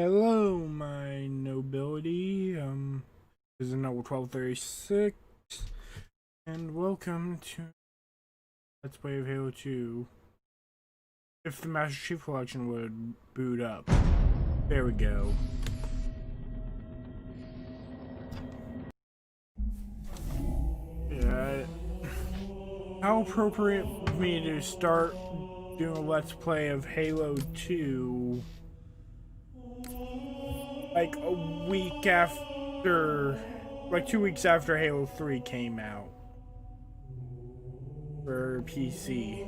Hello, my nobility. This is number 1236, and welcome to Let's Play of Halo 2. If the Master Chief Collection would boot up. There we go. Yeah. How appropriate for me to start doing a Let's Play of Halo 2 like a week after, like 2 weeks after Halo 3 came out for PC.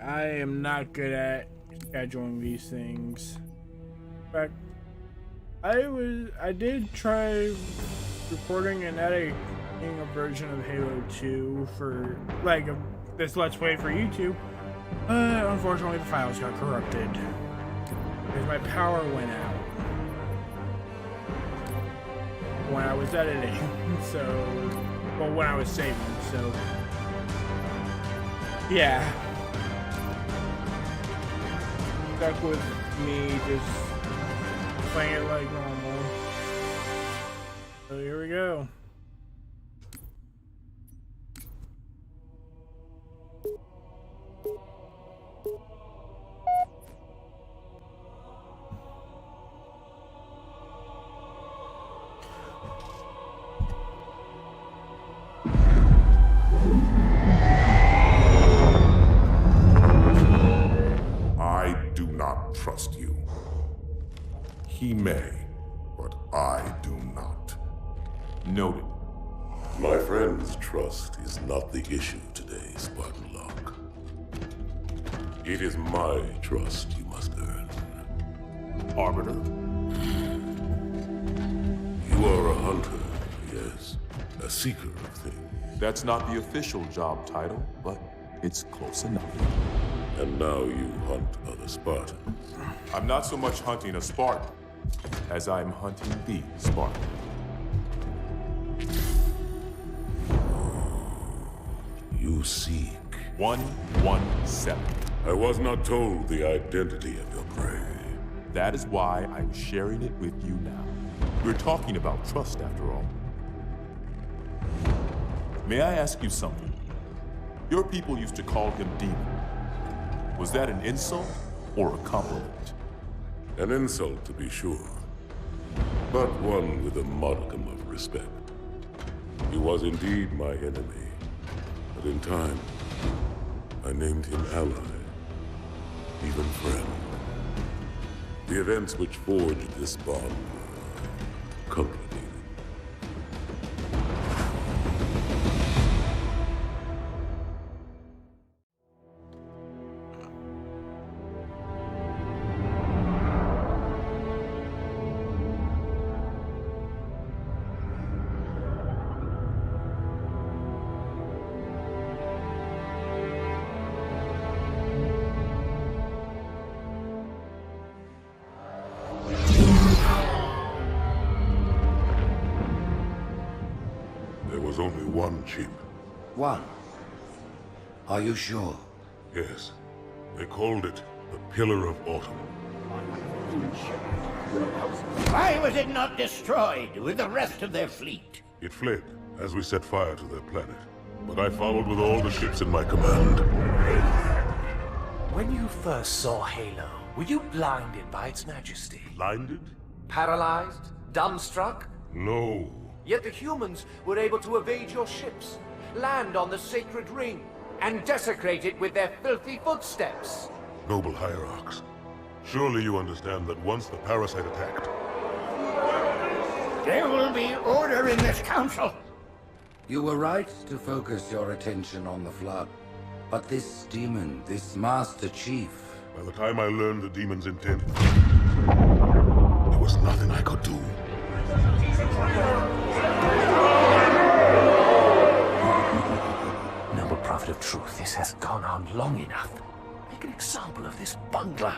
I am not good at scheduling these things. In fact, I did try recording and editing a version of Halo 2 for like this Let's Play for YouTube. Unfortunately, the files got corrupted because my power went out when I was editing. Well, when I was saving. So, yeah, stuck with me just playing it like normal. So here we go. Trust you. He may, but I do not. Noted. My friend's trust is not the issue today, Spartan Locke. It is my trust you must earn. Arbiter? You are a hunter, yes. A seeker of things. That's not the official job title, but it's close enough. And now you hunt other Spartans. I'm not so much hunting a Spartan as I'm hunting the Spartan. You seek. 117. I was not told the identity of your prey. That is why I'm sharing it with you now. We're talking about trust after all. May I ask you something? Your people used to call him Demon. Was that an insult or a compliment? An insult, to be sure, but one with a modicum of respect. He was indeed my enemy, but in time, I named him ally, even friend. The events which forged this bond were complicated. There was only one chip. One? Are you sure? Yes. They called it the Pillar of Autumn. Why was it not destroyed with the rest of their fleet? It fled as we set fire to their planet. But I followed with all the ships in my command. When you first saw Halo, were you blinded by its majesty? Blinded? Paralyzed? Dumbstruck? No. Yet the humans were able to evade your ships, land on the sacred ring, and desecrate it with their filthy footsteps. Noble hierarchs, surely you understand that once the parasite attacked... There will be order in this council. You were right to focus your attention on the Flood. But this demon, this Master Chief... By the time I learned the demon's intent, there was nothing I could do. Noble Prophet of Truth, this has gone on long enough. Make an example of this bungler.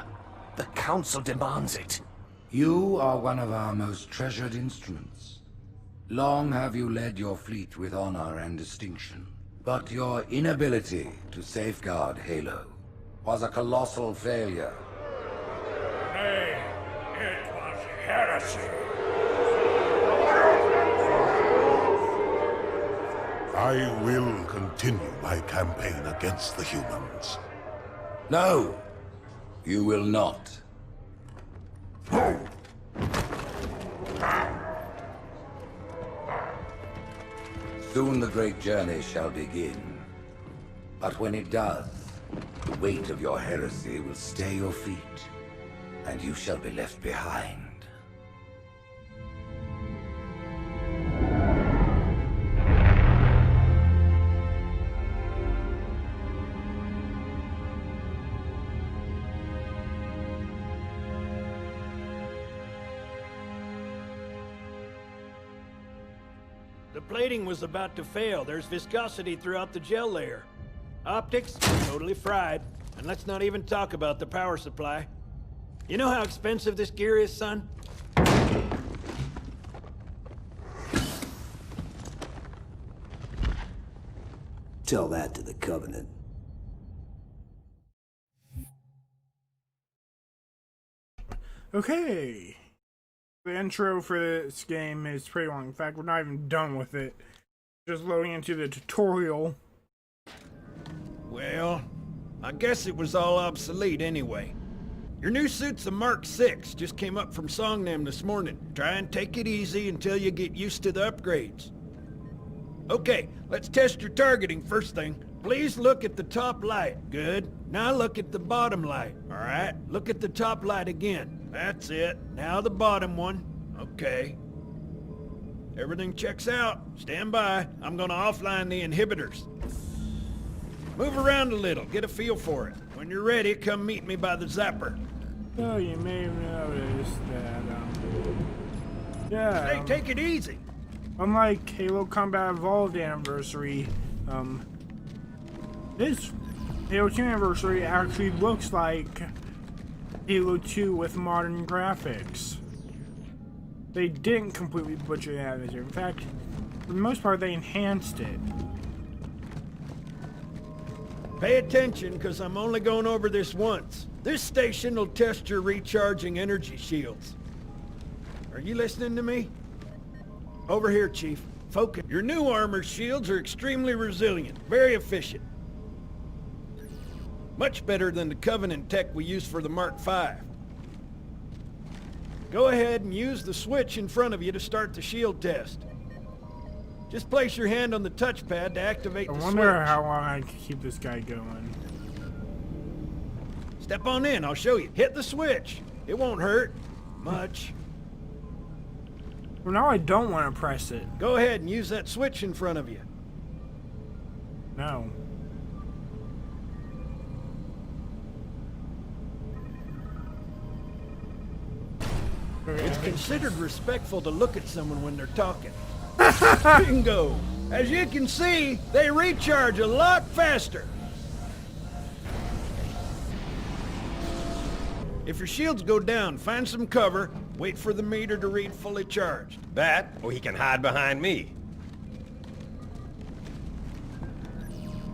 The Council demands it. You are one of our most treasured instruments. Long have you led your fleet with honor and distinction. But your inability to safeguard Halo was a colossal failure. Nay, it was heresy. I will continue my campaign against the humans. No, you will not. Soon the great journey shall begin. But when it does, the weight of your heresy will stay your feet, and you shall be left behind. The plating was about to fail. There's viscosity throughout the gel layer. Optics, totally fried. And let's not even talk about the power supply. You know how expensive this gear is, son? Tell that to the Covenant. Okay. The intro for this game is pretty long. In fact, we're not even done with it. Just loading into the tutorial. Well, I guess it was all obsolete anyway. Your new suit's a Mark 6, just came up from Songnam this morning. Try and take it easy until you get used to the upgrades. Okay, let's test your targeting first thing. Please look at the top light. Good. Now look at the bottom light. Alright, look at the top light again. That's it. Now the bottom one. Okay. Everything checks out. Stand by. I'm gonna offline the inhibitors. Move around a little. Get a feel for it. When you're ready, come meet me by the zapper. So you may have noticed that, Hey, take it easy. unlike Halo Combat Evolved Anniversary, this Halo 2 Anniversary actually looks like Halo 2 with modern graphics. They didn't completely butcher that this year. In fact, for the most part, they enhanced it. Pay attention, because I'm only going over this once. This station will test your recharging energy shields. Are you listening to me? Over here, Chief. Focus. Your new armor shields are extremely resilient, very efficient. Much better than the Covenant tech we use for the Mark V. Go ahead and use the switch in front of you to start the shield test. Just place your hand on the touchpad to activate the switch. I wonder how long I can keep this guy going. Step on in, I'll show you. Hit the switch. It won't hurt much. Well, now I don't want to press it. Go ahead and use that switch in front of you. No. It's considered respectful to look at someone when they're talking. Bingo! As you can see, they recharge a lot faster. If your shields go down, find some cover, wait for the meter to read fully charged. That, or he can hide behind me.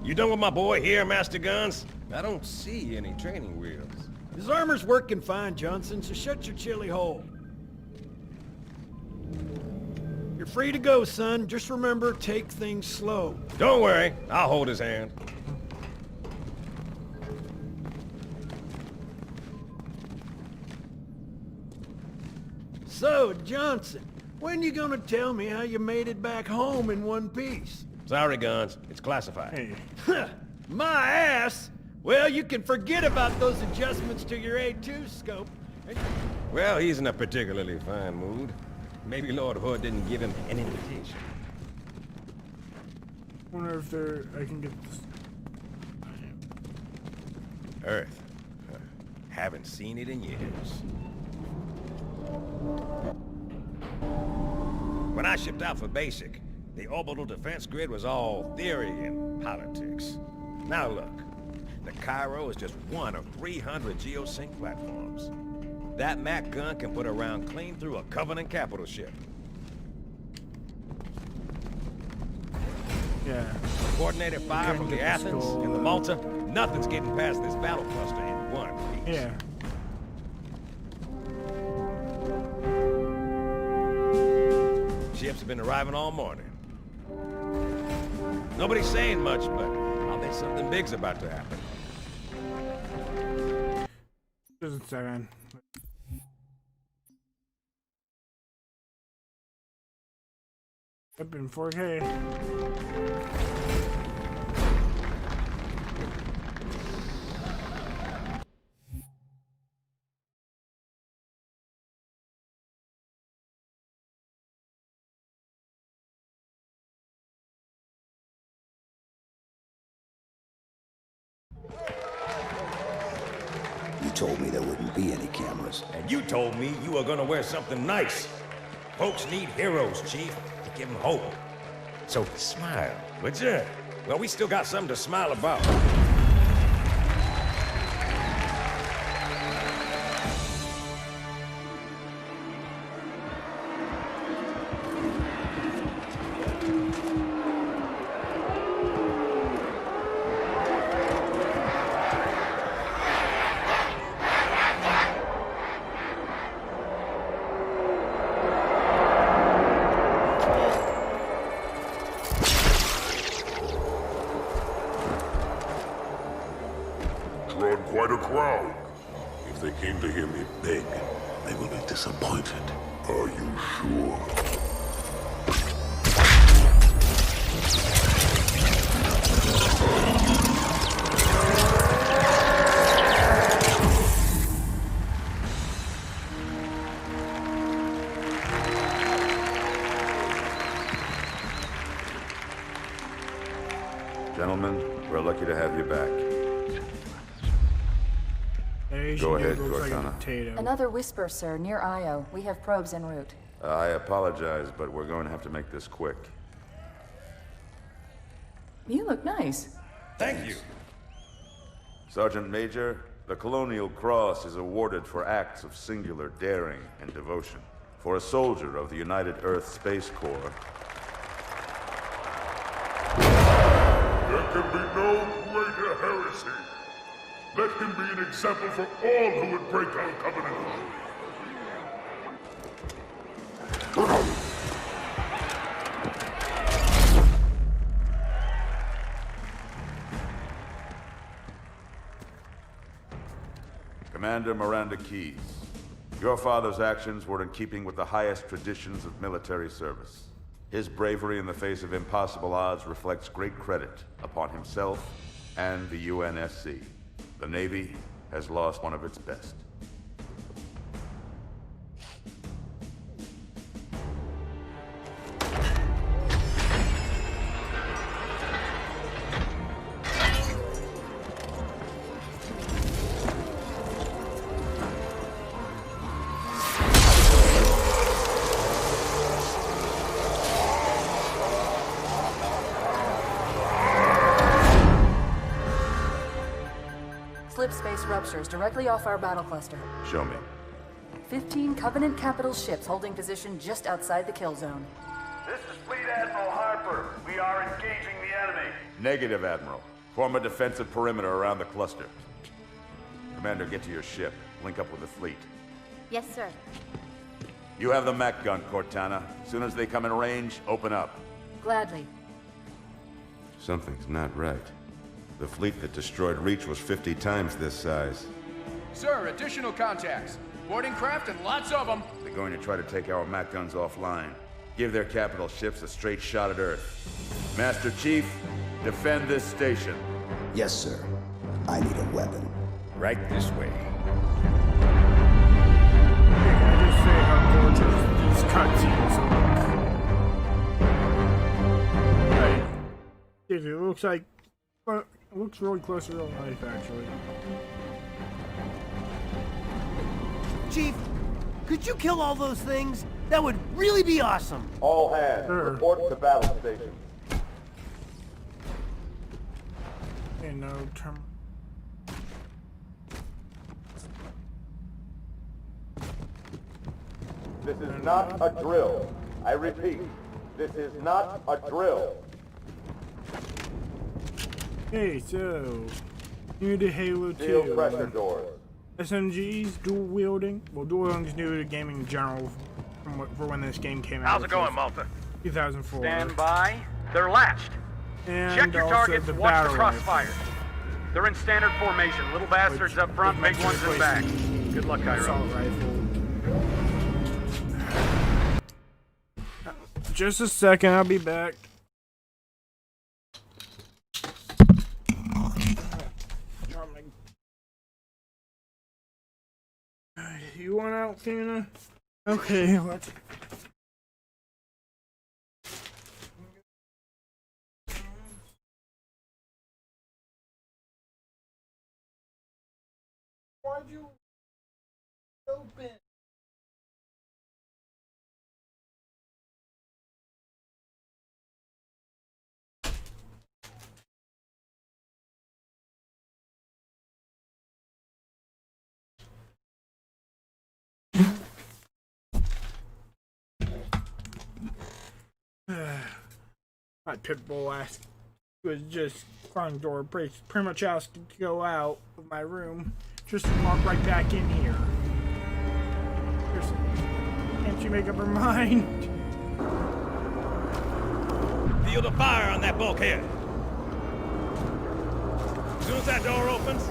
You done with my boy here, Master Guns? I don't see any training wheels. His armor's working fine, Johnson, so shut your chilly hole. You're free to go, son. Just remember, take things slow. Don't worry, I'll hold his hand. So, Johnson, when you gonna tell me how you made it back home in one piece? Sorry, Guns. It's classified. Hey. My ass! Well, you can forget about those adjustments to your A2 scope. Well, he's in a particularly fine mood. Maybe Lord Hood didn't give him an invitation. Wonder if I can get this. Earth. Haven't seen it in years. When I shipped out for basic, the orbital defense grid was all theory and politics. Now look, the Cairo is just one of 300 geosync platforms. That Mac gun can put a round clean through a Covenant capital ship. Yeah. coordinated fire from the Get the Athens skull, and the Malta, nothing's getting past this battle cluster in one piece. Yeah. Ships have been arriving all morning. Nobody's saying much, but I'll bet something big's about to happen. Just a second. Up in 4K. You told me there wouldn't be any cameras. And you told me you were gonna wear something nice. Folks need heroes, Chief, to give them hope. So smile, would you? Well, we still got something to smile about. Drawn quite a crowd. If they came to hear me beg, they will be disappointed. Are you sure? Gentlemen, we're lucky to have you back. Go ahead, looks like a Cortana. potato. Another Whisper, sir, near Io. We have probes en route. I apologize, but we're going to have to make this quick. You look nice. Thank you. Sergeant Major, the Colonial Cross is awarded for acts of singular daring and devotion. For a soldier of the United Earth Space Corps, There can be no greater heresy. Let him be an example for all who would break our covenant. Commander Miranda Keyes, your father's actions were in keeping with the highest traditions of military service. His bravery in the face of impossible odds reflects great credit upon himself and the UNSC. The Navy has lost one of its best. Slip space ruptures directly off our battle cluster. Show me. 15 Covenant capital ships holding position just outside the kill zone. This is Fleet Admiral Harper. We are engaging the enemy. Negative, Admiral. Form a defensive perimeter around the cluster. Commander, get to your ship. Link up with the fleet. Yes, sir. You have the Mac gun, Cortana. As soon as they come in range, open up. Gladly. Something's not right. The fleet that destroyed Reach was 50 times this size. Sir, additional contacts. Boarding craft and lots of them. They're going to try to take our Mac guns offline. Give their capital ships a straight shot at Earth. Master Chief, defend this station. Yes, sir. I need a weapon. Right this way. Can I just say how gorgeous these cutscenes look? Right. It looks like... Well, it looks really close to real life, actually. Chief, could you kill all those things? That would really be awesome. All hands, report to battle station. Okay, no term. This is not a drill. I repeat, this is not a drill. Hey, so new to Halo 2. Steel pressure doors. SMGs, dual wielding. Well, dual wielding is new to gaming in general for when this game came out. How's it going, Malta? 2004. Stand by. They're latched. And check your also targets, the watch the battle crossfire. They're in standard formation. Little bastards up front, big ones in back. Good luck, Cairo. Assault rifle. Just a second, I'll be back. You want out, Tina? Okay, let's. Why'd you open? My pitbull ass was just climbing door, pretty much asked to go out of my room, just to walk right back in here. Can't you make up her mind? Feel the fire on that bulkhead. As soon as that door opens,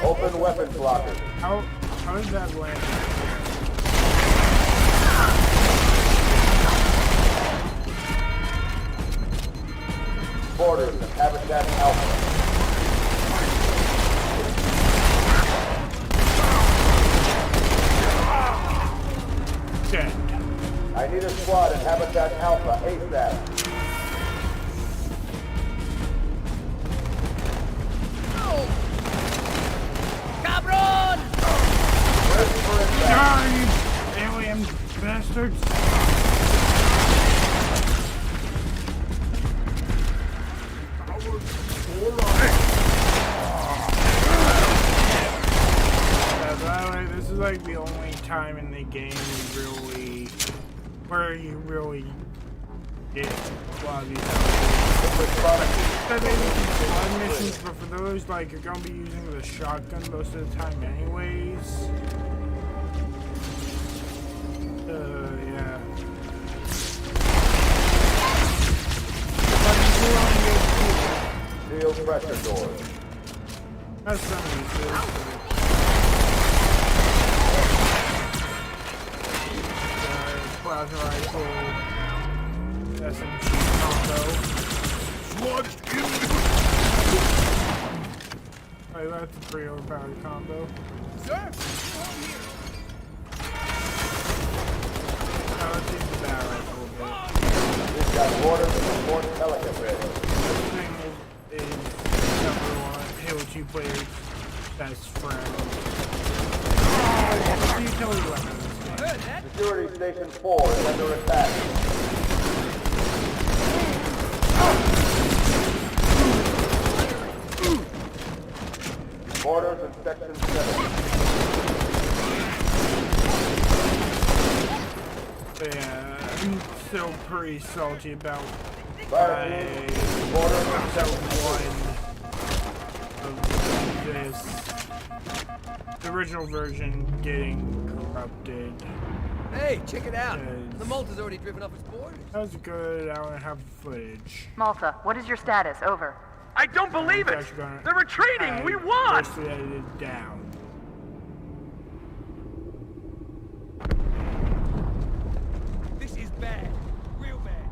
Open weapons locker. How did that land? Borders and Habitat Alpha. Dead. I need a squad in Habitat Alpha ASAP. Cabron! Darn alien bastards! By the way, this is like the only time in the game where you really get a lot of these blood missions, but for those, like, you're gonna be using the shotgun most of the time anyways. Yeah. Steel pressure doors. That's something to do. Plasma rifle, SMG combo. Wait, that's a pretty overpowered combo. Sir, Now let's use the battle rifle a bit. We've got orders from Fort Pelican ready. This thing is number one Halo 2 player's best friend. What's the utility weapon? Security Station 4 is under attack. Orders in Section 7. Yeah, I'm still pretty salty about Episode 1 of this. The original version getting corrupted. Hey, check it out. The Malta's already driven off its borders. That was a good hour and a half of footage. Malta, what is your status? Over. I don't believe it! They're retreating! We won! Mostly edited down. This is bad. Real bad.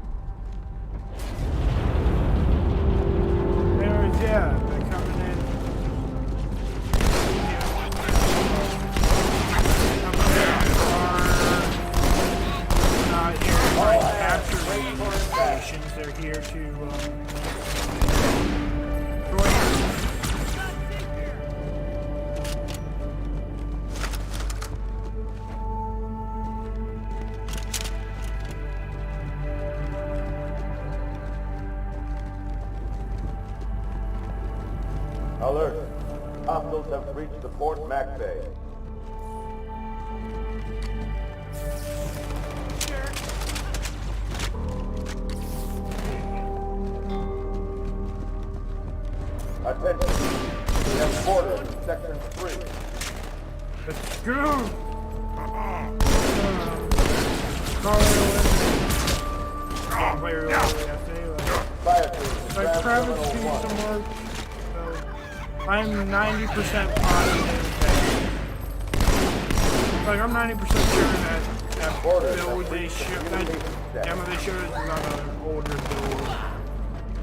Anyways, yeah, they're coming in. Not here to like, capture stations. They're here to Alert. Hostiles have reached the Port Mac Bay. Attention. We have quarters in Section 3. Let's go! Like Travis do some work, so I'm 90% positive that, like I'm 90% sure that build they showed, that demo they showed is not an older build.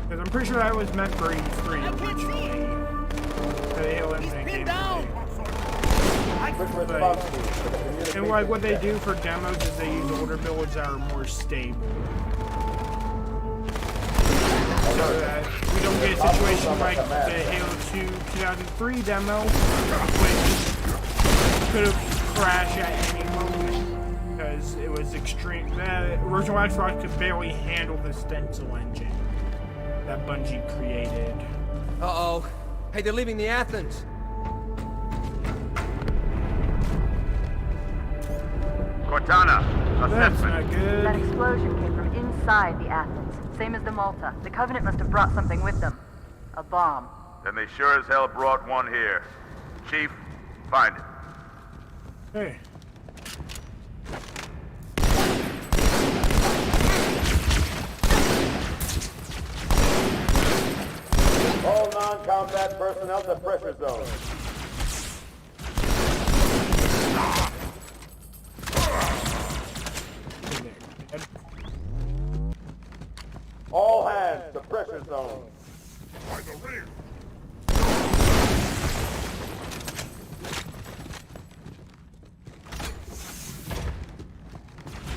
Because I'm pretty sure that was meant for E3 originally. The ALM thing came out. And like what they do for demos is they use older builds that are more stable. So that we don't get a situation like the Halo 2 2003 demo, which could have crashed at any moment because it was extreme. The original Xbox could barely handle the stencil engine that Bungie created. Uh-oh. Hey, they're leaving the Athens. Cortana, That's not good. That explosion came from inside the Athens, same as the Malta. The Covenant must have brought something with them. A bomb. Then they sure as hell brought one here. Chief, find it. Hey. All non-combat personnel to pressure zone. All hands to pressure zone. By the rear.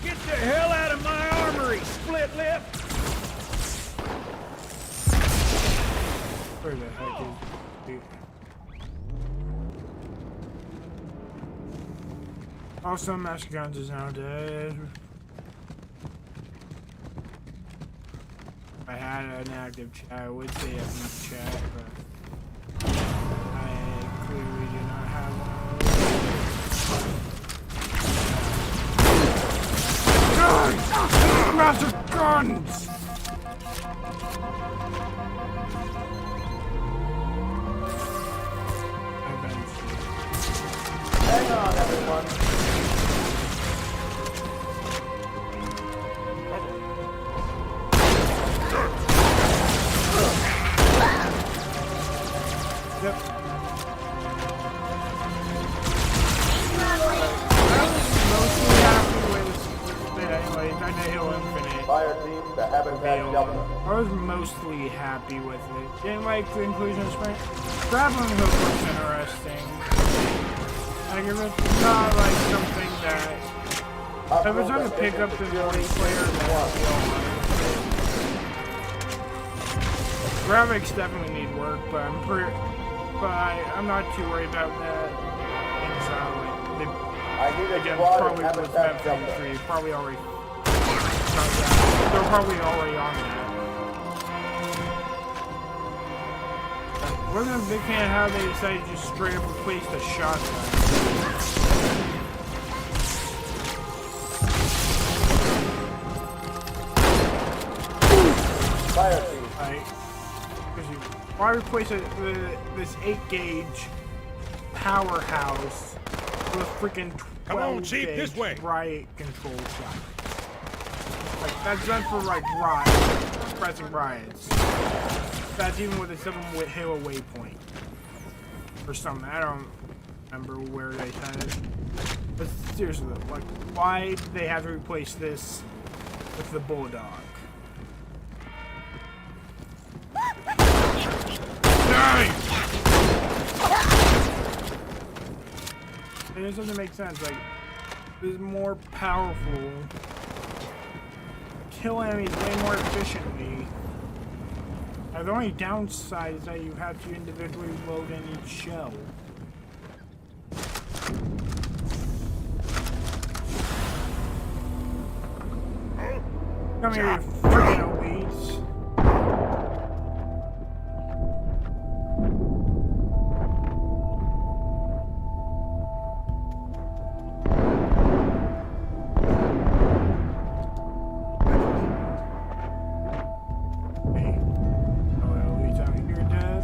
Get the hell out of my armory, split lip! Where the heck is he? Also, Master Guns is now dead. If I had an active chat, I would say active chat, but I clearly do not have one. Master Guns! Hang on, everyone. Yep. Mostly happy with it anyways. I know Halo Infinite. Fire team to Habitat Delta. I was mostly happy with it. Didn't like the inclusion of Sprint. Grappling hook was interesting. Like if it's not like something that if it's not a pickup the multiplayer, then graphics definitely need work, but I'm not too worried about that. Again, probably was meant for E3. Probably already. They're probably already on that. Wasn't a big fan of how they decided to just straight up replace the shotgun. Fire team. Right. Why replace this 8-gauge powerhouse with a freaking 12-gauge riot control shotgun? Like, that's done for, like, riots, pressing riots. That's even with a 7 Halo Waypoint. Or something. I don't remember where they said it. But seriously though, like, why did they have to replace this with the Bulldog? It just doesn't make sense. Like, this is more powerful. Kill enemies way more efficiently. Now, the only downside is that you have to individually load in each shell. Come here, you freaking elites.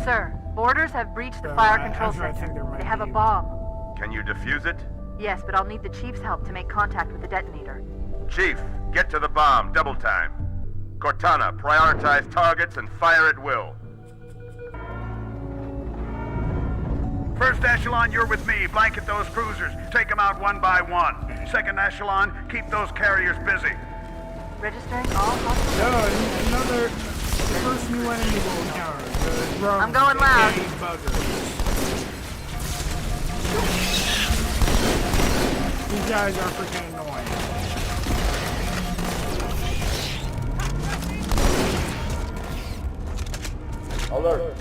Sir, boarders have breached the fire control I think center. there might They have a be- bomb. Can you defuse it? Yes, but I'll need the Chief's help to make contact with the detonator. Chief, get to the bomb, double time. Cortana, prioritize targets and fire at will. First echelon, you're with me. Blanket those cruisers. Take them out one by one. Second echelon, keep those carriers busy. Registering all hostile. No, another first new enemy will encounter. The drums, I'm going loud. aka buggers. These guys are freaking annoying. Alert.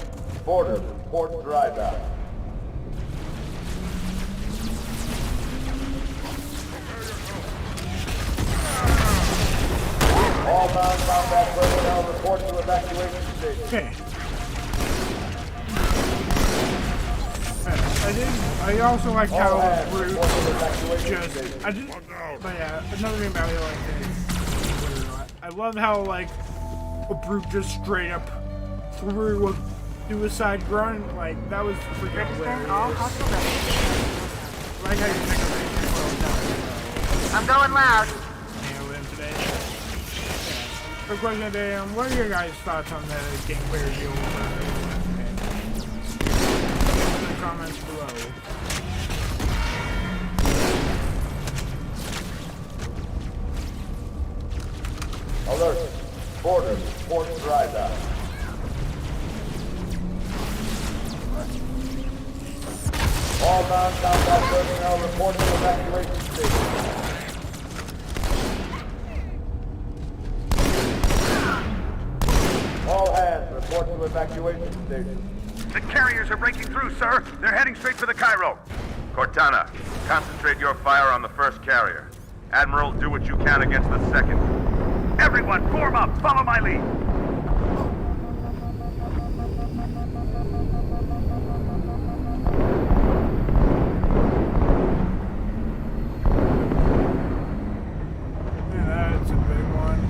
Boarders, report dry down. All non-combat personnel report to evacuation station. Okay. I also like how Brute just, but yeah, another thing about it like is, I love how like a Brute just straight up threw a suicide grunt, like that was freaking hilarious. All hostile residents. I like how you think of it. I'm going loud. Nailed him today. Quick question today, what are your guys' thoughts on the game player deal? In the comments below. Alert. Boarders, report dry down. All non-combat personnel report to evacuation station. All hands report to evacuation station. The carriers are breaking through, sir. They're heading straight for the Cairo. Cortana, concentrate your fire on the first carrier. Admiral, do what you can against the second. Everyone, form up. Follow my lead. That's a big one.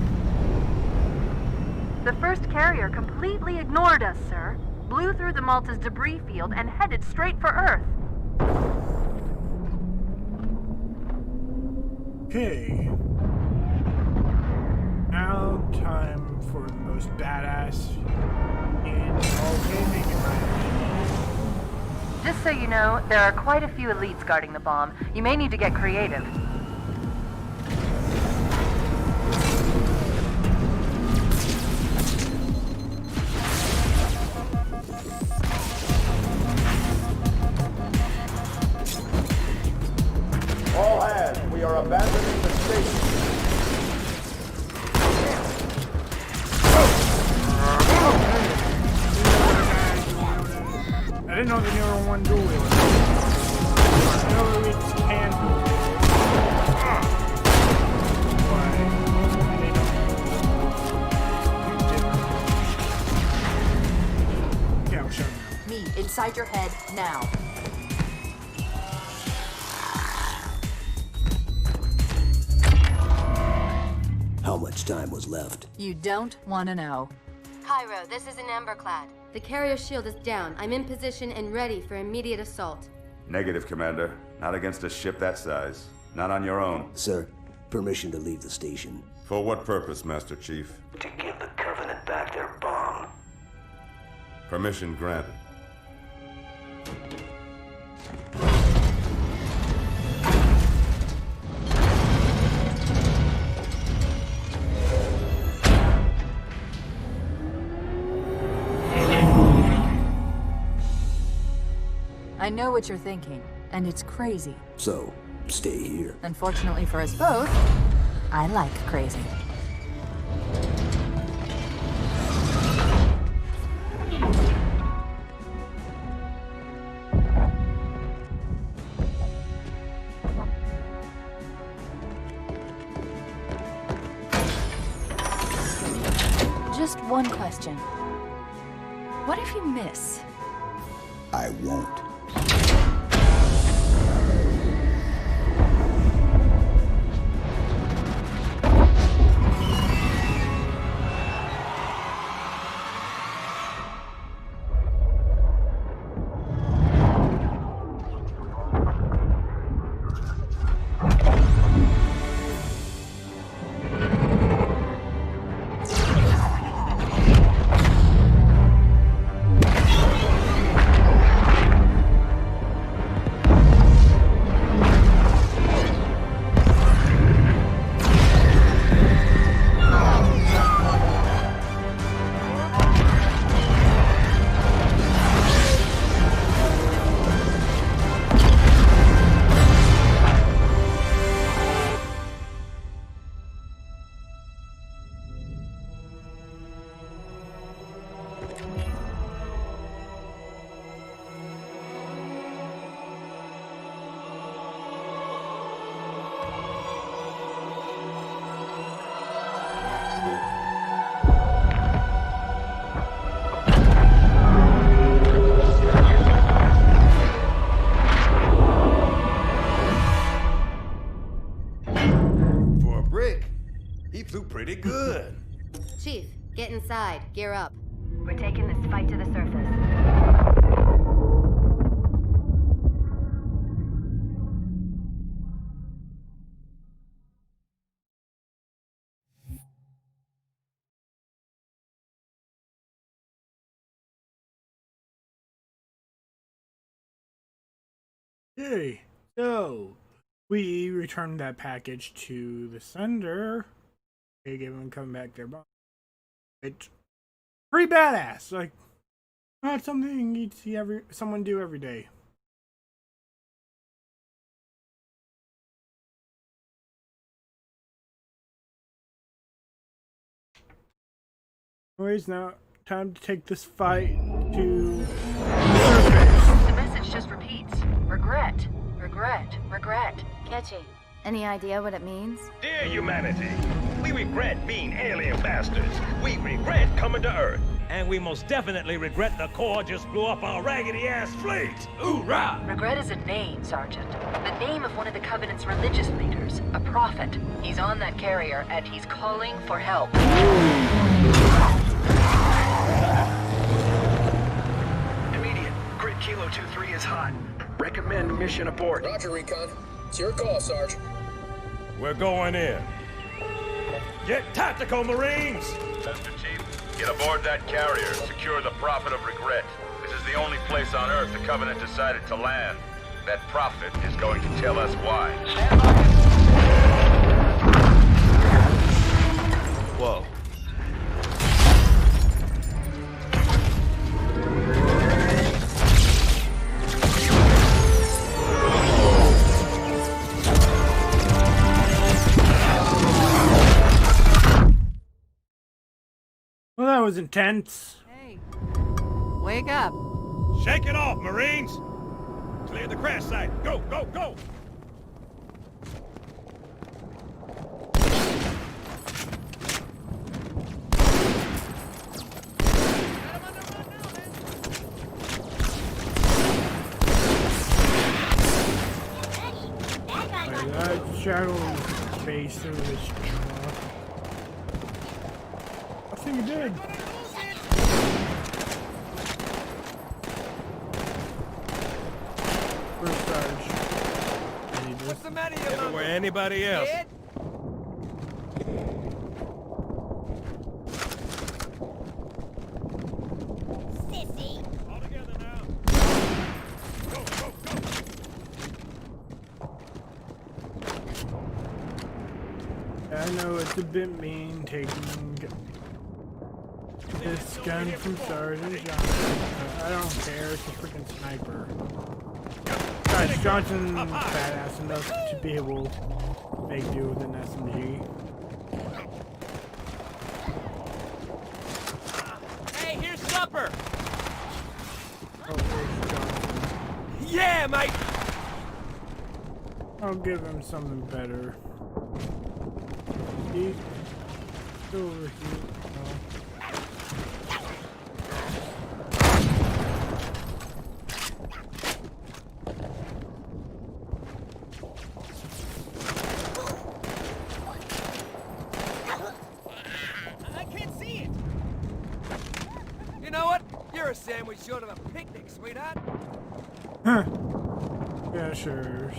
The first carrier completely ignored us, sir. Blew through the Malta's debris field and headed straight for Earth. Okay. Now time for the most badass in all gaming, in my opinion. Just so you know, there are quite a few elites guarding the bomb. You may need to get creative. All hands, we are abandoning the station. I didn't know they never won dual wheeling. I know it's can dual wheeling. But they don't do different. Yeah, I'll show you. Me, inside your head, now. How much time was left? You don't want to know. Cairo, this is an Emberclad. The carrier shield is down. I'm in position and ready for immediate assault. Negative, Commander. Not against a ship that size. Not on your own. Sir, permission to leave the station. For what purpose, Master Chief? To give the Covenant back their bomb. Permission granted. I know what you're thinking, and it's crazy. So, stay here. Unfortunately for us both, I like crazy. Just one question. What if you miss? I won't. Gear up. We're taking this fight to the surface. Okay, so we returned that package to the sender. They gave him come back their bomb. It's pretty badass. Like, not something you'd see someone do every day. Anyways, now time to take this fight to The message just repeats. Regret. Regret. Regret. Catchy. Any idea what it means? Dear humanity, we regret being alien bastards. We regret coming to Earth. And we most definitely regret the Corps just blew up our raggedy-ass fleet. Hoorah! Regret is a name, Sergeant. The name of one of the Covenant's religious leaders. A prophet. He's on that carrier, and he's calling for help. Immediate. Grid Kilo 2-3 is hot. Recommend mission abort. Roger, Recon. It's your call, Sarge. We're going in. Get tactical, Marines! Master Chief, get aboard that carrier. Secure the Prophet of Regret. This is the only place on Earth the Covenant decided to land. That Prophet is going to tell us why. Whoa. Well, that was intense. Hey, wake up. Shake it off, Marines! Clear the crash site. Go, go, go! That shadow face through this truck. I think it did. First charge. What's the matter, you Never were anybody else. Kid? Sissy. All together now. Go, go, go! I know it's a bit mean taking this gun from Sergeant Johnson. I don't care, it's a freaking sniper. Guys, Johnson's badass enough to be able to make do with an SMG. Hey, here's supper. Oh, there's Johnson. Yeah, mate. I'll give him something better. He's still over here. I can't see it. You know what? You're a sandwich short of a picnic, sweetheart. Huh. Yeah, sure.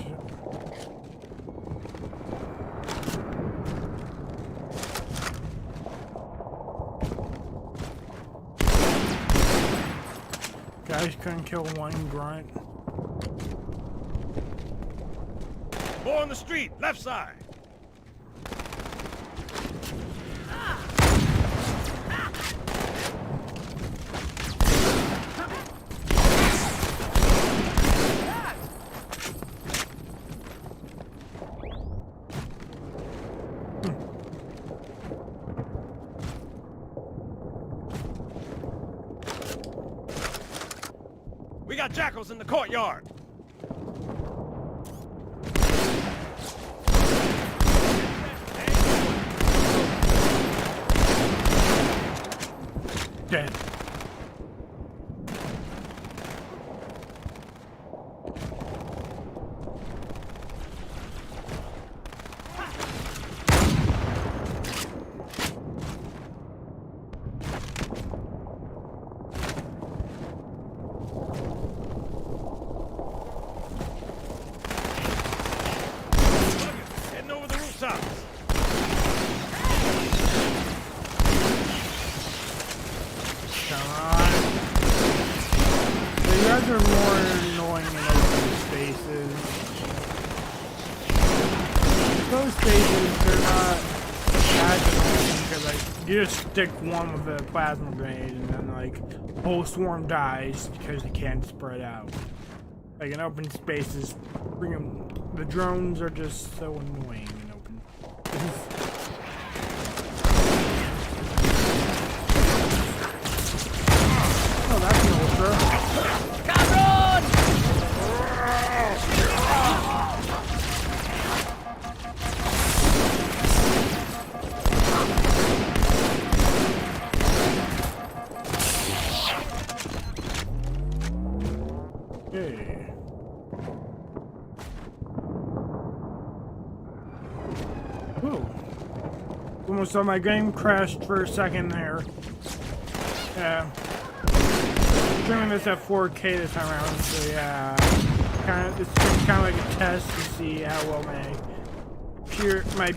Guys couldn't kill one grunt. More on the street, left side. We got jackals in the courtyard. Dead. more annoying in open spaces. Those spaces, they're not as annoying because like you just stick one with a plasma grenade and then like the whole swarm dies because they can't spread out. Like in open spaces, the drones are just so annoying in open. Oh, that's an ultra. Okay. Ooh. Almost thought my game crashed for a second there. Yeah. Streaming this at 4K this time around, so yeah. It's kind of like a test to see how well my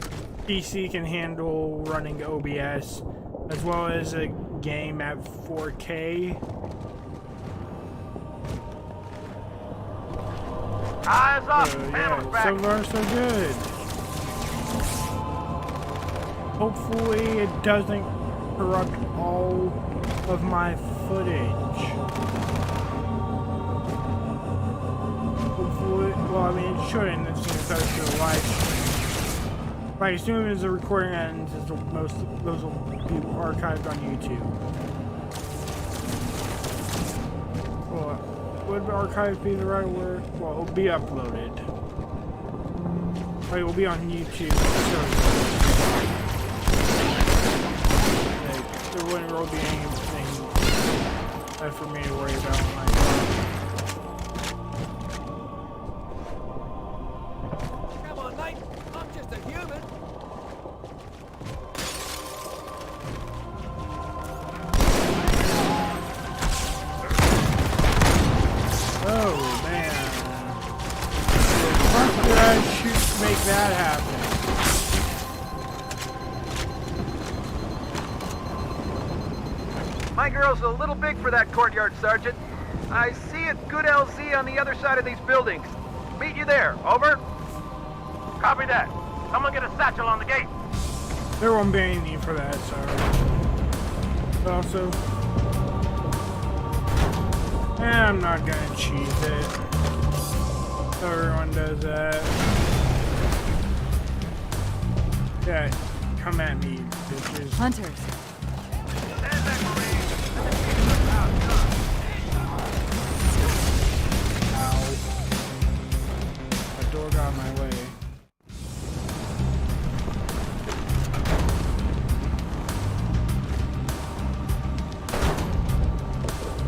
PC can handle running OBS, as well as a game at 4K. Eyes up! Yeah, so far so good. Hopefully it doesn't corrupt all of my footage. Hopefully, well, I mean, it shouldn't as soon as I do a live stream. Like, as soon as the recording ends, those will be archived on YouTube. Well, would archive be the right word? Well, it'll be uploaded. Like, it will be on YouTube. So, like, there wouldn't really be anything for me to worry about. Come on, mate. I'm just a human. Oh man. How did I shoot to make that happen? My girl's a little big for that courtyard, Sergeant. I see a good LZ on the other side of these buildings. Meet you there. Over. Copy that. Someone get a satchel on the gate. There won't be any need for that, sorry. But also, I'm not gonna cheese it. Everyone does that. Yeah, come at me, bitches. Hunters. Ow. That door got in my way.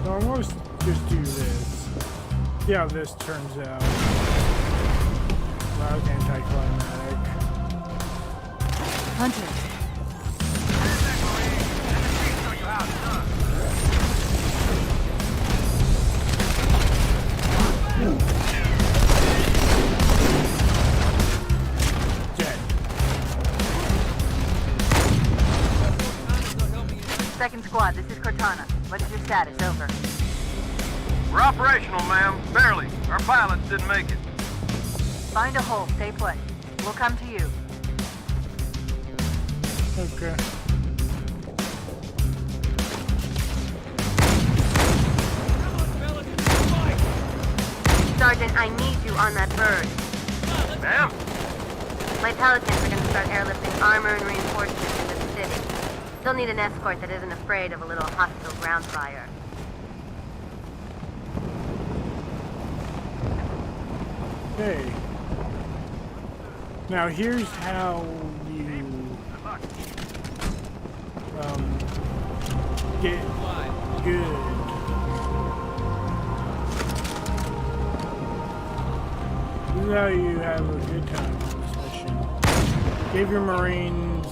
So I'll almost just do this. See how this turns out. That was anticlimactic. Hunters. Dead. Second squad, this is Cortana. What is your status? Over. We're operational, ma'am. Barely. Our pilots didn't make it. Find a hole. Stay put. We'll come to you. Okay. Sergeant, I need you on that bird. Ma'am? My Pelicans are going to start airlifting armor and reinforcements into the city. They'll need an escort that isn't afraid of a little hostile ground fire. Okay. Now here's how you get good. This is how you have a good time on this mission. Give your Marines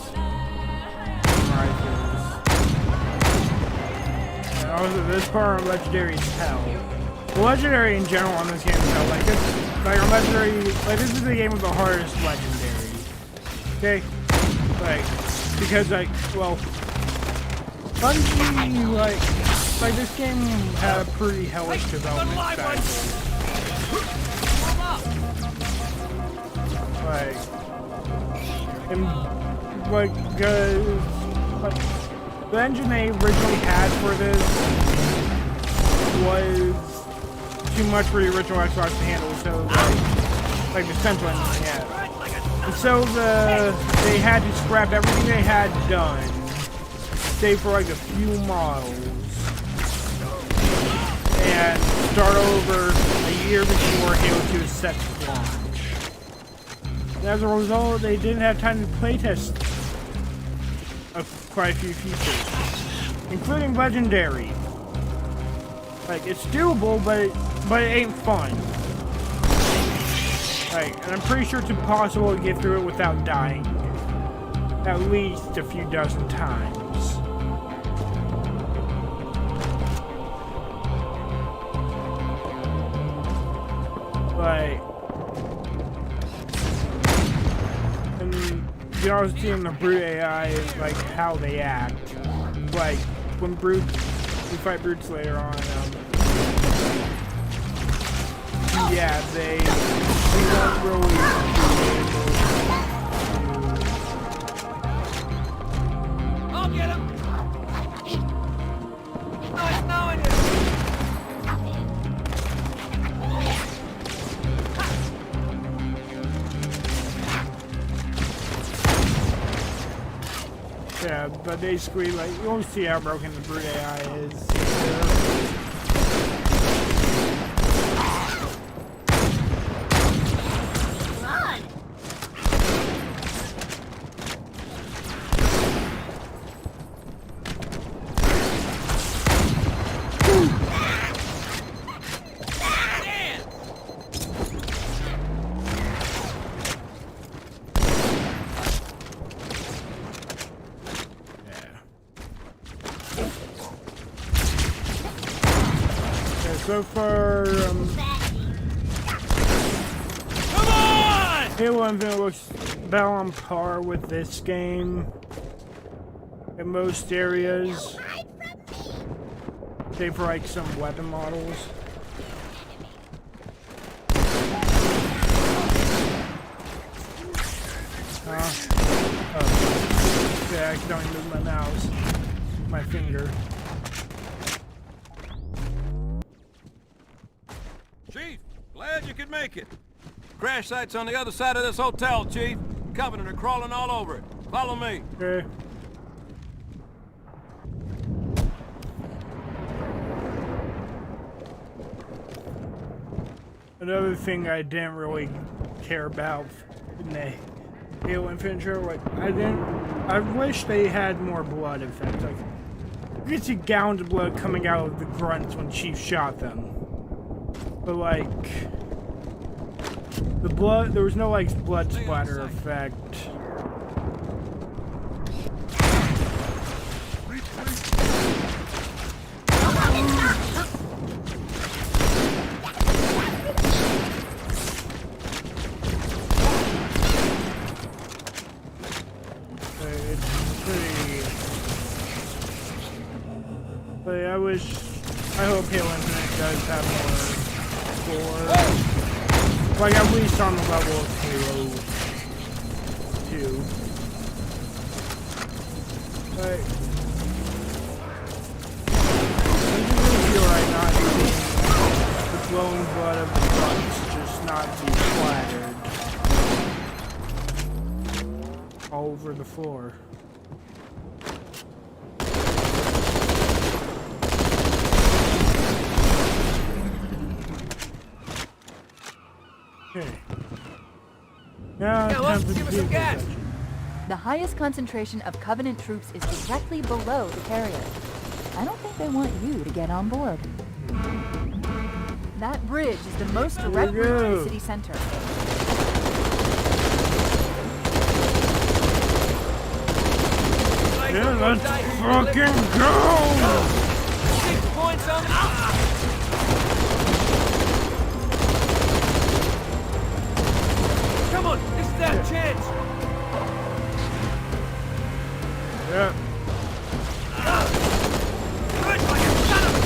rifles. And also this part on legendary is hell. The legendary in general on this game is hell. Like this, like on legendary, like this is the game with the hardest legendary. Okay, like because like well, Bungie like Like, this game had a pretty hellish development cycle. Like, and like, the engine they originally had for this was too much for the original Xbox to handle, so like the central engine, yeah. And so they had to scrap everything they had done, save for like a few models, and start over a year before Halo 2 is set to launch. And as a result, they didn't have time to playtest quite a few features, including Legendary. Like, it's doable, but it ain't fun. Like, and I'm pretty sure it's impossible to get through it without dying at least a few dozen times. Like, and you know, I was seeing the brute AI is like how they act. Like when we fight brutes later on. Yeah, they don't really be able to. I'll get him. Nice knowing you. Yeah, but basically, like, you don't see how broken the brute AI is. So far, Halo Infinite looks about on par with this game in most areas, save for like some weapon models. Oh, yeah, I can only move my mouse, my finger. Chief, glad you could make it. Crash site's on the other side of this hotel, Chief. Covenant are crawling all over it. Follow me. Okay. Another thing I didn't really care about in the Halo Infinite trailer, like I wish they had more blood effects. Like you could see gallons of blood coming out of the grunts when Chief shot them. But like the blood, there was no like blood splatter effect. It's pretty. But I hope Halo Infinite does have more. Like at least on the level of Halo 2. Like, I really feel like not seeing the flowing blood of the grunts just not be splattered all over the floor. Okay. Now time for the gas. The highest concentration of Covenant troops is directly below the carrier. I don't think they want you to get on board. That bridge is the most direct route to the city center. Yeah, let's fucking go! 6 points on the... Come on, this is our chance! Yeah. Good, like a son of a...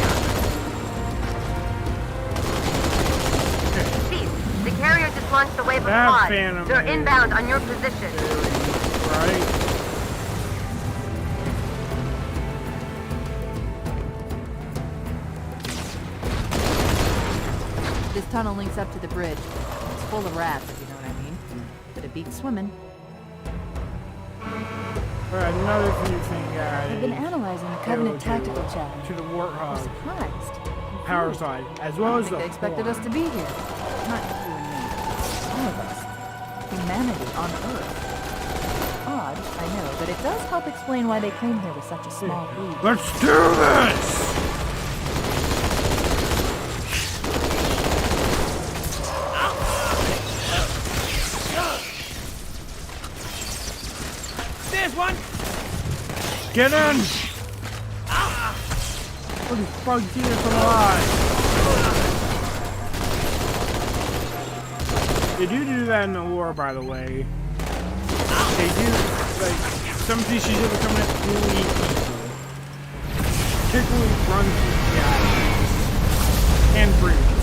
launched the wave of That squads. Phantom They're is inbound on your position. Right. This tunnel links up to the bridge. It's full of rats, if you know what I mean. But it beats swimming. Alright, another few thing, I've been analyzing the Covenant tactical chat. To the Warthog. Surprised. Power slide, as well as the They expected us to be here. Not you and me. All of us. Humanity on Earth. Odd, I know, but it does help explain why they came here with such a small fleet. Let's do this! There's one! Get in! What the fuck, keep us alive? They do that in the lore, by the way. They do, like, some species that are coming up to eat people. Particularly grunts and brutes.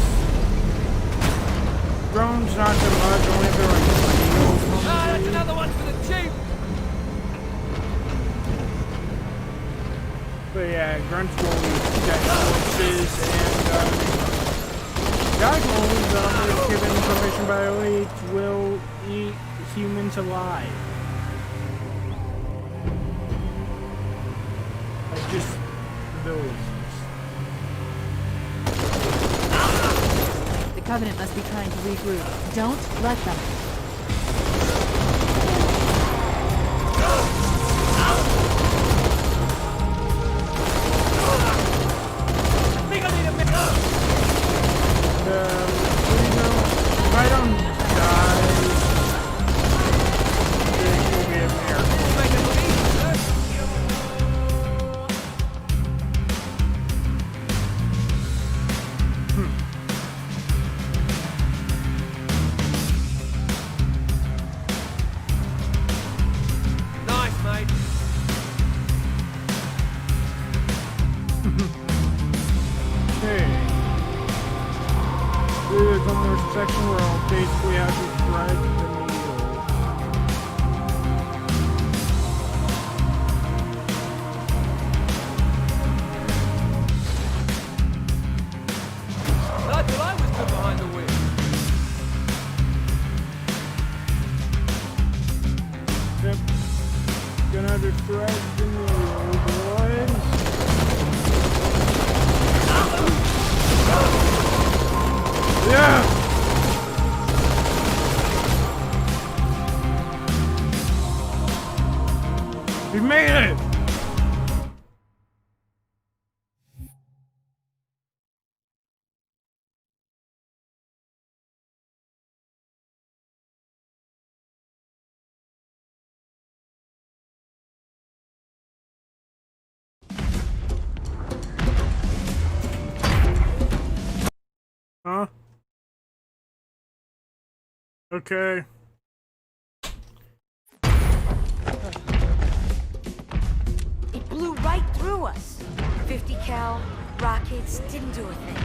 Drones, not so much, only if they're like That's another one for the chief! But yeah, grunts will eat dead corpses and Goggles, given information by elites, will eat humans alive. Like just abilities. The Covenant must be trying to regroup. Don't let them. If I don't die, it will be a miracle. Nice, mate. Hey. There's one more section where I'll basically have to thread the needle. Not till I was put behind the wheel. Yep. Gonna have to thread the needle, boys. Yeah! We made it! Huh? Okay. It blew right through us. 50 cal rockets didn't do a thing.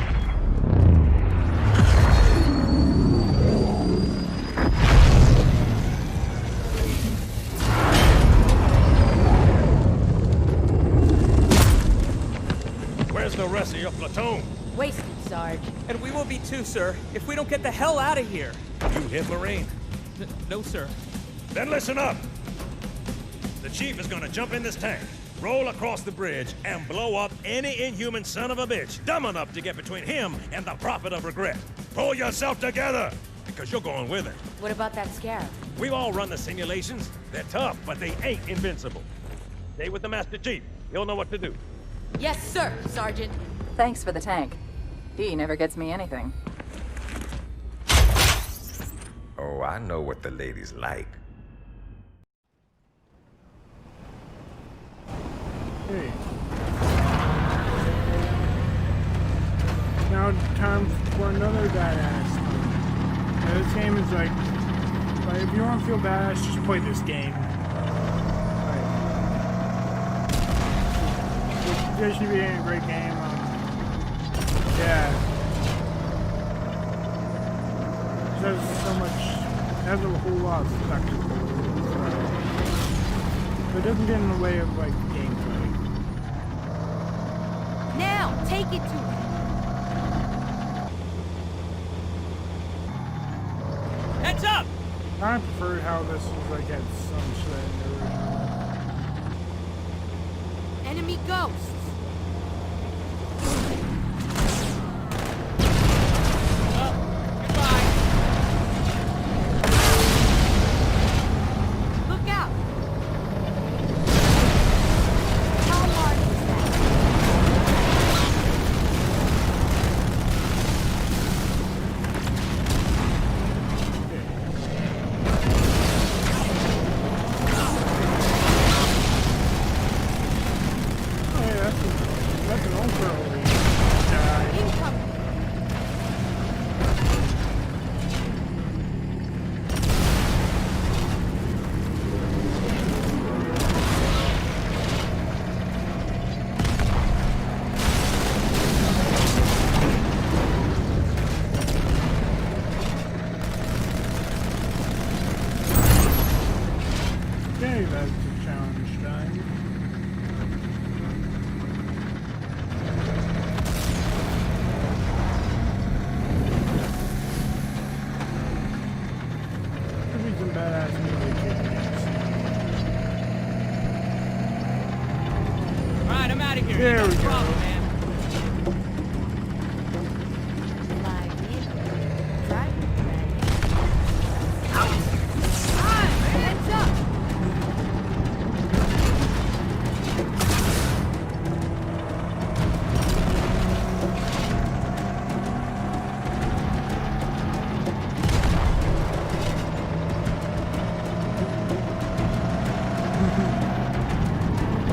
Where's the rest of your platoon? Wasted, Sarge. And we will be too, sir, if we don't get the hell out of here. You hit Marine? No, sir. Then listen up. The chief is gonna jump in this tank, roll across the bridge, and blow up any inhuman son of a bitch dumb enough to get between him and the Prophet of Regret. Pull yourself together, because you're going with it. What about that Scarab? We've all run the simulations. They're tough, but they ain't invincible. Stay with the Master Chief. He'll know what to do. Yes, sir, Sergeant. Thanks for the tank. He never gets me anything. Oh, I know what the ladies like. Hey. Now time for another badass. Now, this game is like if you want to feel badass, just play this game. It should be a great game. Yeah. There's so much much, has a whole lot of spectacle. But it doesn't get in the way of like gameplay. Now, take it to him. Heads up! I preferred how this was like at sunset in the original. Enemy ghosts. Look out! How hard is that? Oh yeah, that's an old girl. Incoming. Okay, that's a challenge done. Could be some badass music techniques. Alright, I'm out of here. There You got we a go. problem, man. Heads up!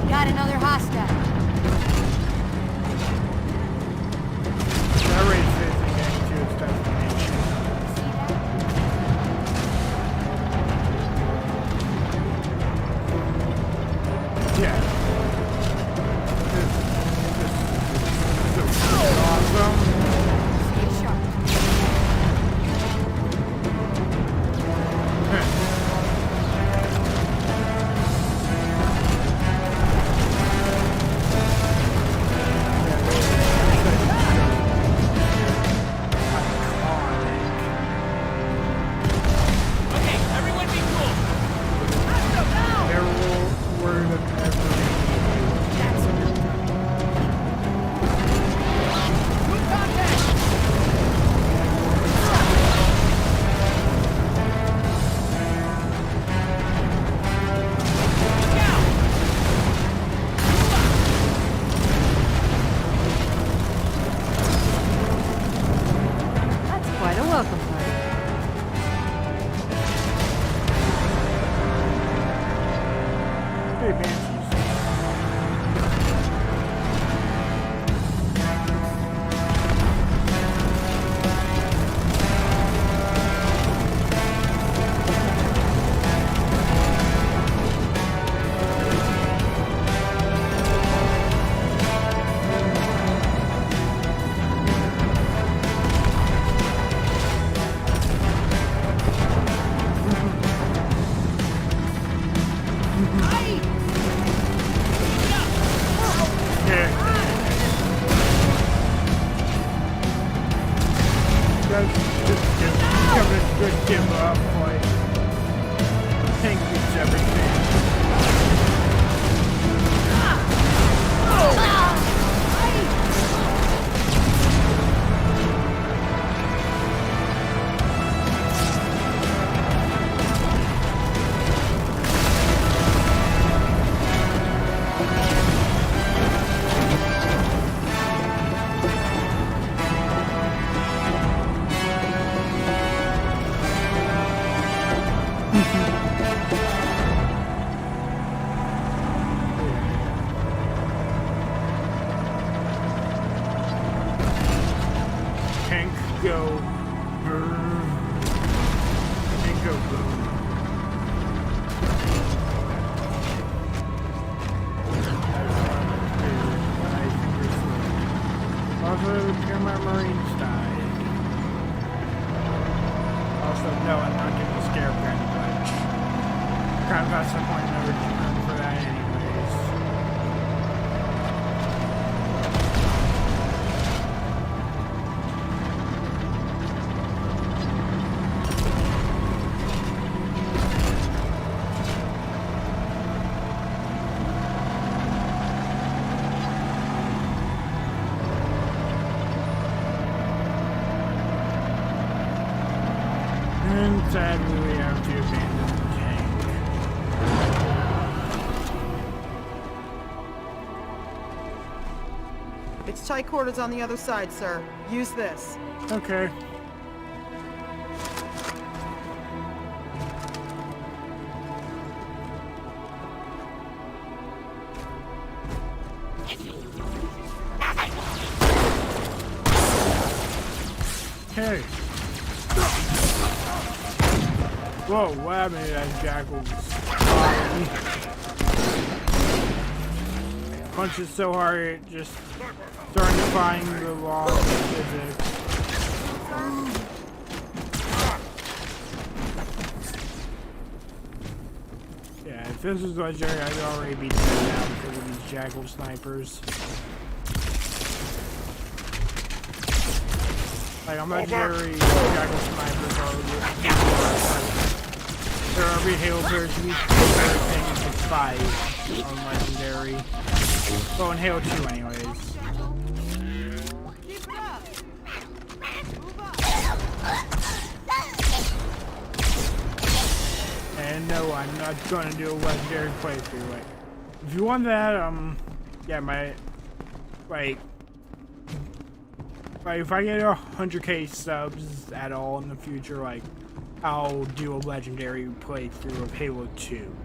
Got another hostile. That race isn't getting to its destination. Yeah. This is awesome. Stay sharp. Okay, everyone be cool. Every word of every. Good contact! Look out! That's quite a welcome party. Hey, Banshees. Just give up, like, Tank beats everything. Tank go brrr. Tank go boom. Also, Paramount Marines died. Also, So no, I'm not getting the scare very much. Kind of got some point of no return for that anyways. And sadly, we have to abandon the tank. It's tight quarters on the other side, sir. Use this. Okay. Okay. Whoa, what happened to that jackal's body? Punch it so hard it just starting defying the law of physics. Yeah, if this was legendary, I'd already be dead now because of these jackal snipers. Like, I'm legendary jackal snipers are there are every Halo players who each everything is a 5 on legendary. Well, in Halo 2 anyways. And no, I'm not going to do a legendary playthrough. Like, if you want that, yeah, like if I get 100k subs at all in the future, like, I'll do a legendary playthrough of Halo 2.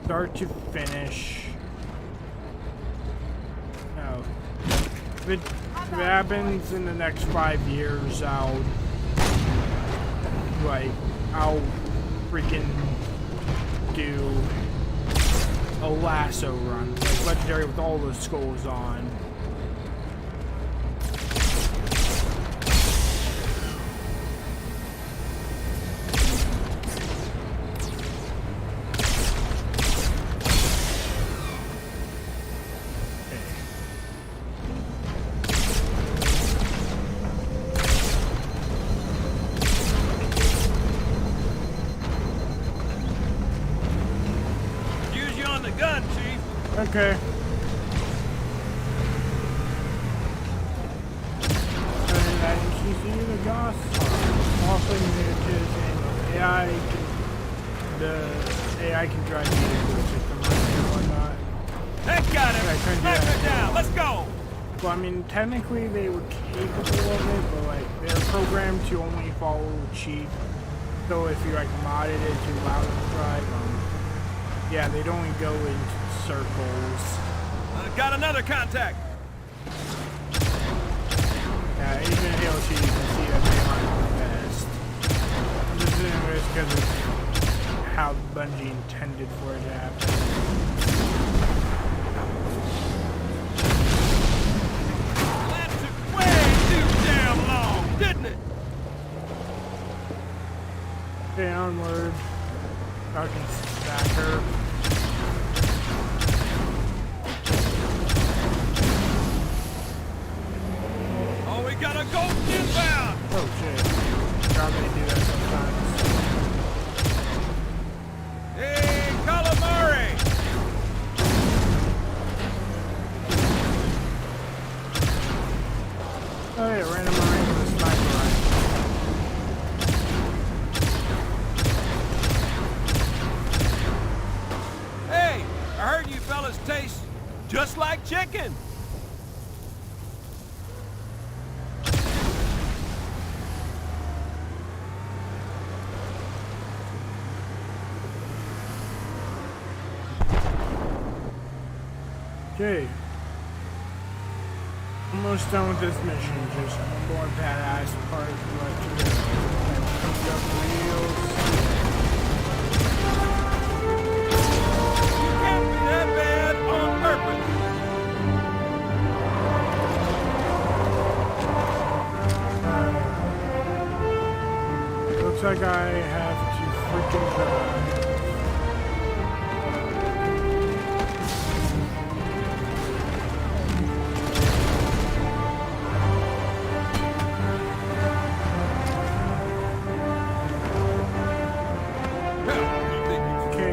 Start to finish. No. If it happens in the next 5 years, I'll freaking do a lasso run. Like, legendary with all the skulls on. Okay. And as you see, the GOS often the AI can drive vehicles with the money and whatnot. That got him! Smash her down! Let's go! Well, I mean, technically they were capable of it, but like they're programmed to only follow cheap. So if you like modded it to allow them to drive, yeah, they'd only go into circles. Got another contact. Yeah, even in Halo 2 you can see that they aren't the best. I'm just doing this because of how Bungie intended for it to happen. That took way too damn long, didn't it? Okay, onward. Talking stacker. Got a ghost inbound! Oh shit. Probably do that sometimes. Hey, calamari! Oh yeah, random marine with a sniper rifle. Hey, I heard you fellas taste just like chicken. Okay. Almost done with this mission. Just one more badass part left to do. Pick up wheels. You can't be that bad on purpose. like I have to freaking drive.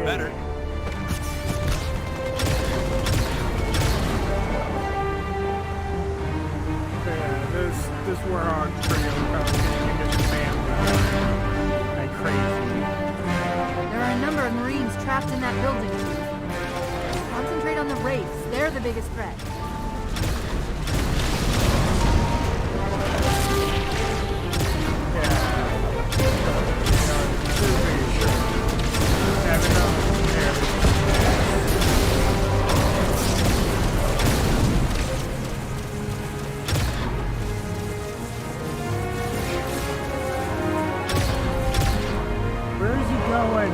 Better. Yeah, this Warhog trio probably can get spammed like crazy. There are a number of Marines trapped in that building. Concentrate on the Wraiths. They're the biggest threat. Where is he going?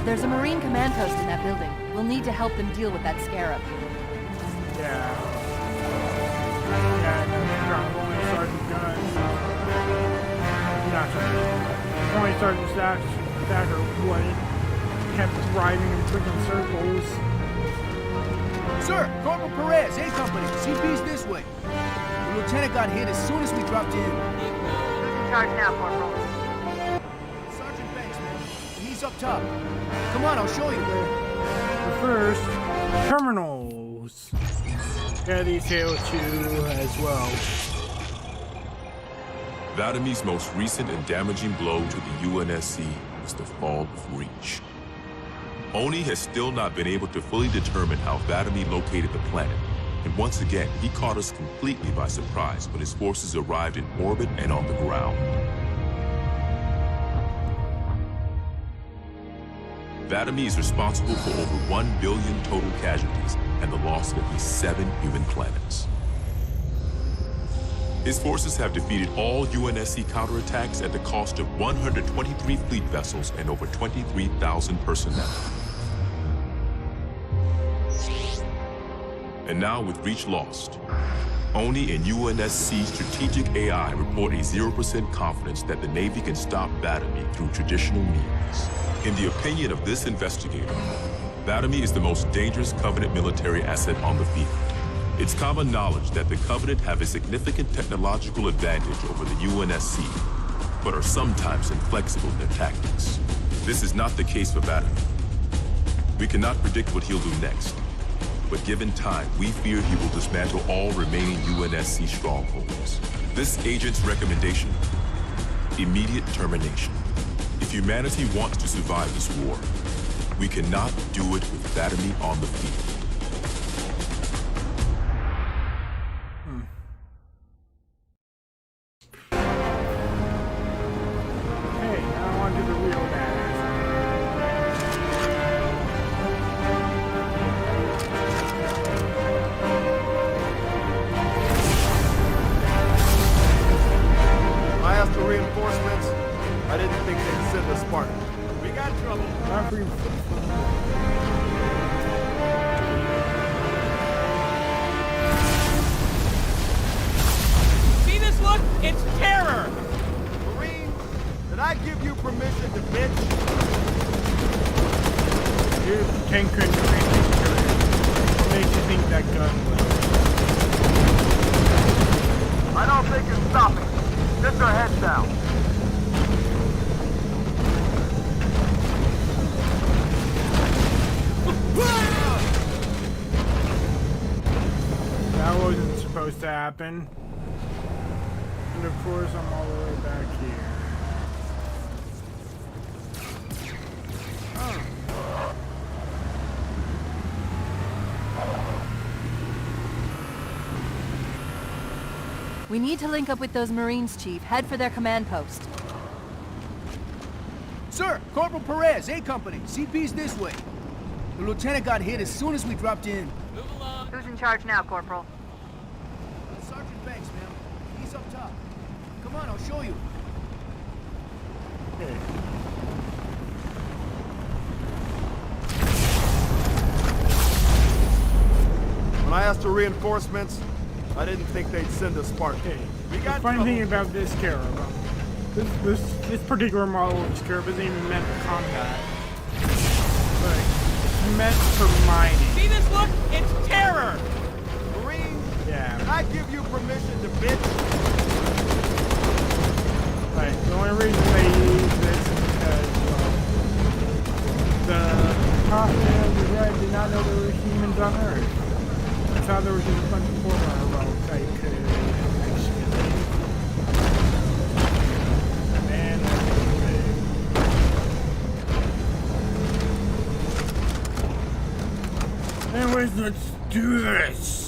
There's a Marine command post in that building. We'll need to help them deal with that scarab. Yeah. Yeah, no, only Sergeant Guns. Not Sergeant. Only Sergeant Stacker would kept driving in freaking circles. Sir, Corporal Perez, A Company. CP's this way. The lieutenant got hit as soon as we dropped in. Who's in charge now, Corporal? Sergeant Banks, man. He's up top. Come on, I'll show you. But first, terminals. Yeah, these Halo 2 as well. Vadimir's most recent and damaging blow to the UNSC was the fall of Reach. Oni has still not been able to fully determine how Vadimir located the planet, and once again, he caught us completely by surprise when his forces arrived in orbit and on the ground. Vadimir is responsible for over 1 billion total casualties and the loss of at least 7 human planets. His forces have defeated all UNSC counterattacks at the cost of 123 fleet vessels and over 23,000 personnel. And now with Reach lost, Oni and UNSC strategic AI report a 0% confidence that the Navy can stop Vadimir through traditional means. In the opinion of this investigator, Vadimir is the most dangerous Covenant military asset on the field. It's common knowledge that the Covenant have a significant technological advantage over the UNSC, but are sometimes inflexible in their tactics. This is not the case for Vadimir. We cannot predict what he'll do next, but given time, we fear he will dismantle all remaining UNSC strongholds. This agent's recommendation: immediate termination. If humanity wants to survive this war, we cannot do it with Vadimir on the field. Hey, now on to the real matters. I asked for reinforcements. I didn't think they'd send a Spartan. We got trouble. Not for you. See this look? It's terror! Marine, did I give you permission to bitch? You're tinkering to make it good. What makes you think that gun will? I don't think it's stopping. Just our heads down. That wasn't supposed to happen. And of course, I'm all the way back here. Oh. We need to link up with those Marines, Chief. Head for their command post. Sir, Corporal Perez, A Company. CP's this way. The lieutenant got hit as soon as we dropped in. Who's in charge now, Corporal? Sergeant Banks, ma'am. He's up top. Come on, I'll show you. When I asked for reinforcements, I didn't think they'd send a Spartan. The funny thing about this Scarab, this particular model of Scarab isn't even meant for combat. Like, it's meant for mining. See this look? It's terror! Marine, yeah. Can I give you permission to bitch? Like, the only reason they use this is because, the Continental Red did not know there were humans on Earth. I thought there was just a bunch of former robots that you could actually. Man, that's anyways, let's do this.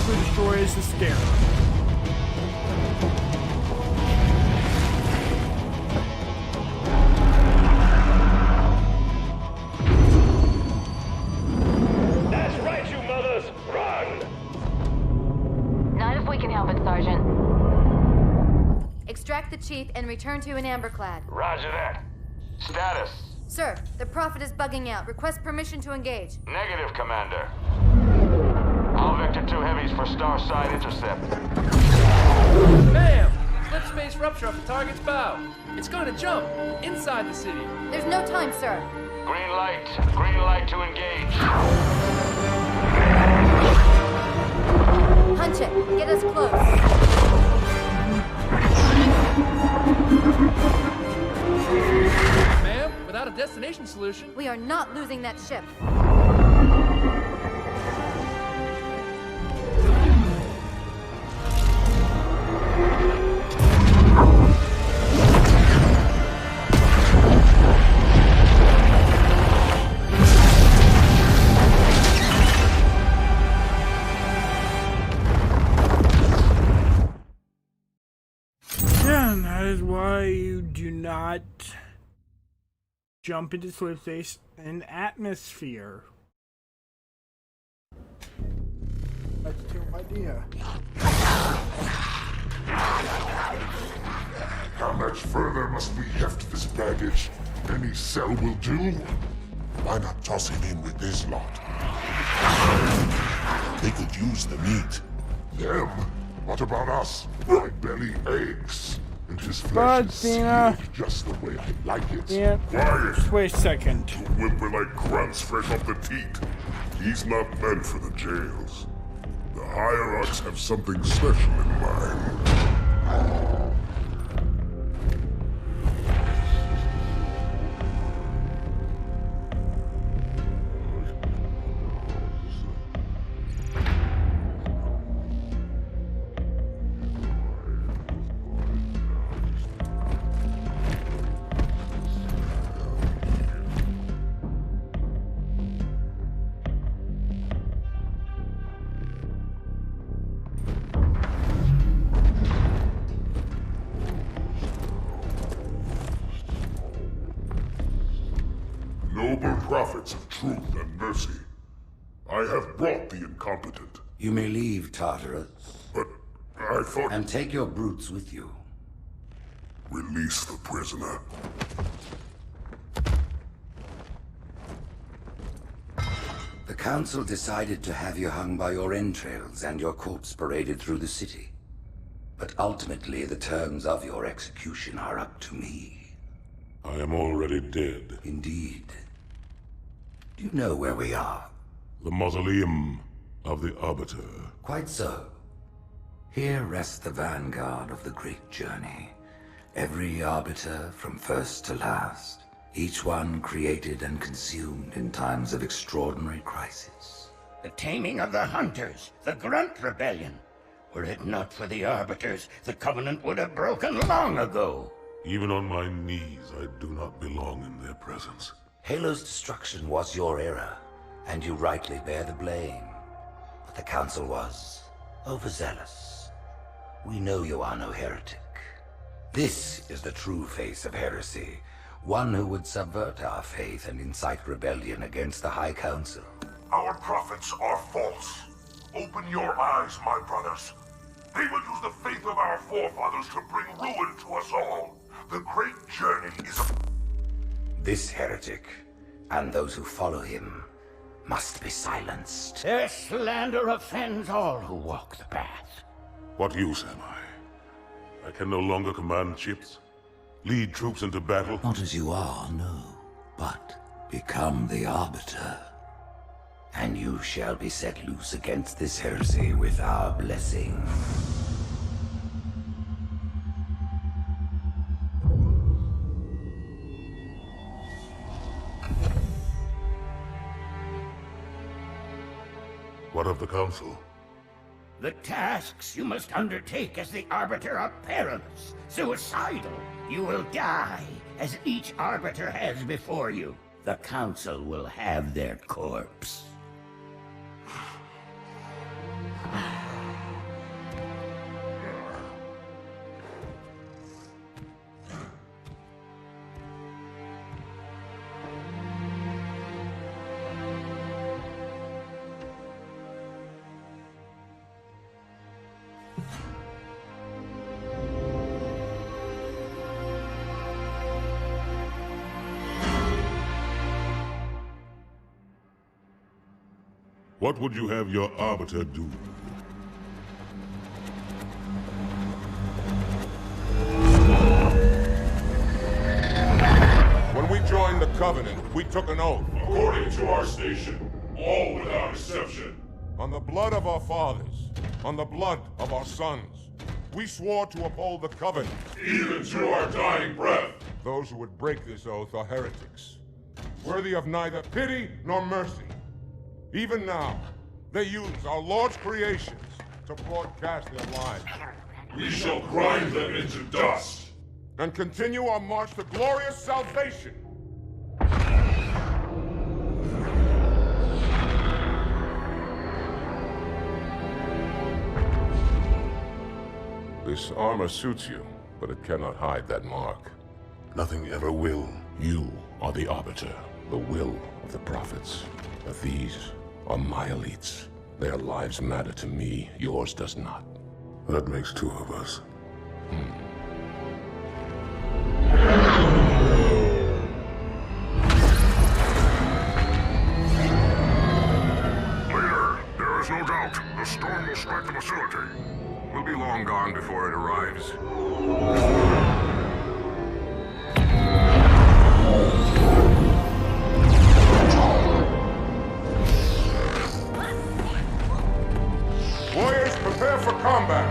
Destroys the Scarab. That's right, you mothers! Run! Not if we can help it, Sergeant. Extract the chief and return to an amberclad. Roger that. Status? Sir, the Prophet is bugging out. Request permission to engage. Negative, Commander. All Vector 2 heavies for Starside intercept. Bam! Slip space rupture off the target's bow. It's going to jump inside the city. There's no time, sir. Green light. Green light to engage. Punch it. Get us close. Ma'am, without a destination solution... We are not losing that ship. Yeah, and that is why you do not jump into slip space and atmosphere. That's a terrible idea. How much further must we heft this baggage? Any cell will do? Why not toss him in with this lot? They could use the meat. Them? What about us? My belly aches, and his flesh is seared just the way I like it. Yeah. Quiet! Just wait a second. To whimper like grunts fresh off the teat. He's not meant for the jails. The hierarchs have something special in mind. Noble prophets of truth and mercy, I have brought the incompetent. You may leave, Tartarus. But I thought... And take your brutes with you. Release the prisoner. The council decided to have you hung by your entrails and your corpse paraded through the city. But ultimately, the terms of your execution are up to me. I am already dead. Indeed. Do you know where we are? The mausoleum of the Arbiter. Quite so. Here rests the vanguard of the great journey. Every Arbiter from first to last. Each one created and consumed in times of extraordinary crisis. The taming of the Hunters, the Grunt Rebellion. Were it not for the Arbiters, the Covenant would have broken long ago. Even on my knees, I do not belong in their presence. Halo's destruction was your error, and you rightly bear the blame. But the Council was overzealous. We know you are no heretic. This is the true face of heresy, one who would subvert our faith and incite rebellion against the High Council. Our prophets are false. Open your eyes, my brothers. They will use the faith of our forefathers to bring ruin to us all. The great journey is... This heretic, and those who follow him, must be silenced. Their slander offends all who walk the path. What use am I? I can no longer command ships, lead troops into battle. Not as you are, no, but become the Arbiter. And you shall be set loose against this heresy with our blessing. What of the Council? The tasks you must undertake as the Arbiter are perilous, suicidal. You will die, as each Arbiter has before you. The Council will have their corpse. What would you have your Arbiter do? When we joined the Covenant, we took an oath. According to our station, all without exception. On the blood of our fathers, on the blood of our sons, we swore to uphold the Covenant. Even to our dying breath. Those who would break this oath are heretics, worthy of neither pity nor mercy. Even now, they use our Lord's creations to broadcast their lies. We shall grind them into dust. And continue our march to glorious salvation. This armor suits you, but it cannot hide that mark. Nothing ever will. You are the Arbiter, the will of the Prophets. But these are my elites. Their lives matter to me, yours does not. That makes two of us. Leader, there is no doubt. The storm will strike the facility. We'll be long gone before it arrives. Warriors, prepare for combat!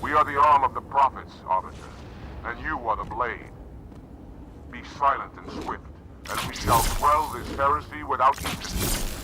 We are the arm of the Prophets, Arbiter, and you are the blade. Be silent and swift, as we shall quell this heresy without incident.